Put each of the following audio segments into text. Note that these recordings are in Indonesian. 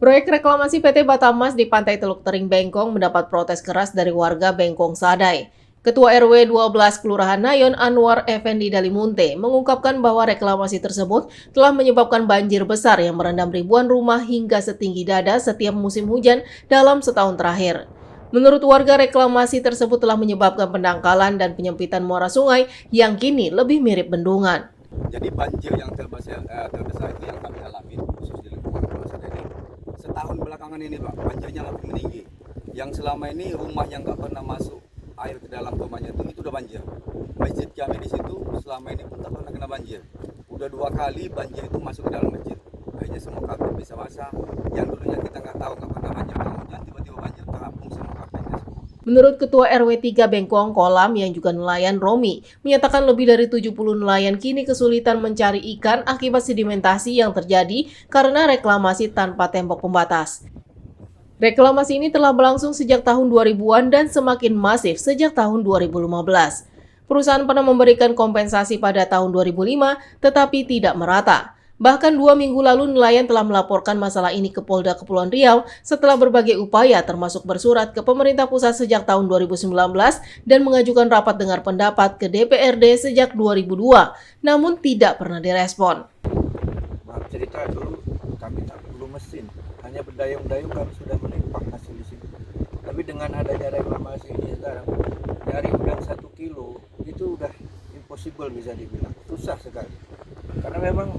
Proyek reklamasi PT Batamas di Pantai Teluk Tering Bengkong mendapat protes keras dari warga Bengkong Sadai. Ketua RW 12 Kelurahan Nayon Anwar Effendi Dalimunte mengungkapkan bahwa reklamasi tersebut telah menyebabkan banjir besar yang merendam ribuan rumah hingga setinggi dada setiap musim hujan dalam setahun terakhir. Menurut warga, reklamasi tersebut telah menyebabkan pendangkalan dan penyempitan muara sungai yang kini lebih mirip bendungan. Jadi banjir yang terbesar itu yang kami alami khusus di lingkungan Kelurahan ini. Setahun belakangan ini Pak, banjirnya lebih meninggi. Yang selama ini rumah yang nggak pernah masuk air ke dalam rumahnya itu udah banjir. Masjid kami di situ selama ini pun tak pernah kena banjir. Udah 2 kali banjir itu masuk ke dalam masjid. Akhirnya semua karpet bisa basah. Yang dulunya kita nggak tahu nggak pernah banjir, hujan tiba-tiba banjir terapung semua karpetnya semua. Menurut Ketua RW 3 Bengkong Kolam yang juga nelayan Romi, menyatakan lebih dari 70 nelayan kini kesulitan mencari ikan akibat sedimentasi yang terjadi karena reklamasi tanpa tembok pembatas. Reklamasi ini telah berlangsung sejak tahun 2000-an dan semakin masif sejak tahun 2015. Perusahaan pernah memberikan kompensasi pada tahun 2005, tetapi tidak merata. Bahkan 2 minggu lalu nelayan telah melaporkan masalah ini ke Polda Kepulauan Riau setelah berbagai upaya termasuk bersurat ke pemerintah pusat sejak tahun 2019 dan mengajukan rapat dengar pendapat ke DPRD sejak 2002, namun tidak pernah direspon. Maaf cerita dulu kami tak perlu mesin, hanya berdayung-dayung kami sudah melimpah hasil di sini. Tapi dengan adanya reklamasi ini sekarang, nyari udang 1 kilo itu udah impossible bisa dibilang, susah sekali. Karena memang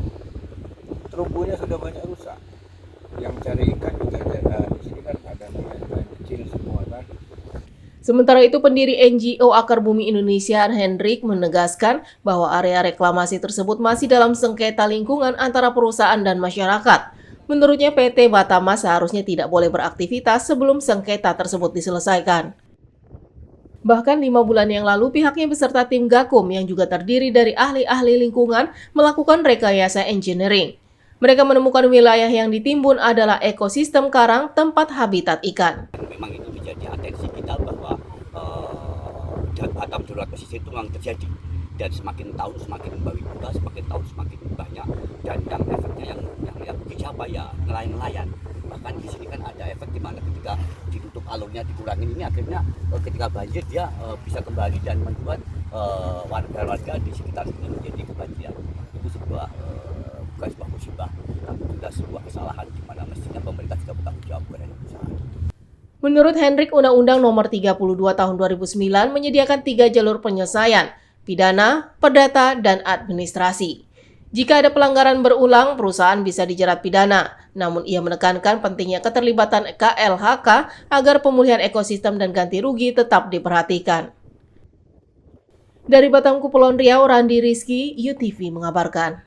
terumbunya sudah banyak rusak. Yang cari ikan juga di sini kan ada nelayan kecil semua kan. Sementara itu, pendiri NGO Akar Bumi Indonesia, Hendrik, menegaskan bahwa area reklamasi tersebut masih dalam sengketa lingkungan antara perusahaan dan masyarakat. Menurutnya, PT Batamas seharusnya tidak boleh beraktivitas sebelum sengketa tersebut diselesaikan. Bahkan 5 bulan yang lalu, pihaknya beserta tim Gakum yang juga terdiri dari ahli-ahli lingkungan melakukan rekayasa engineering. Mereka menemukan wilayah yang ditimbun adalah ekosistem karang tempat habitat ikan. Memang itu menjadi atensi kita bahwa Batam Darurat Pesisir itu memang terjadi, dan semakin tahun semakin berubah, semakin tahun semakin banyak, dan yang efeknya yang ruginya apa ya nelayan-nelayan. Bahkan di sini kan ada efek di mana ketika ditutup alurnya dikurangin ini akhirnya ketika banjir dia bisa kembali dan membuat warga-warga di sekitar sini menjadi kebanjiran. Itu sebuah bukan sebuah musibah, tapi juga sebuah kesalahan di mana mestinya pemerintah juga bertanggung jawab kepada usaha. Menurut Hendrik, Undang-Undang Nomor 32 Tahun 2009 menyediakan 3 jalur penyelesaian, pidana, perdata, dan administrasi. Jika ada pelanggaran berulang, perusahaan bisa dijerat pidana. Namun ia menekankan pentingnya keterlibatan KLHK agar pemulihan ekosistem dan ganti rugi tetap diperhatikan. Dari Batam Kepulauan Riau, Randi Rizky, UTV mengabarkan.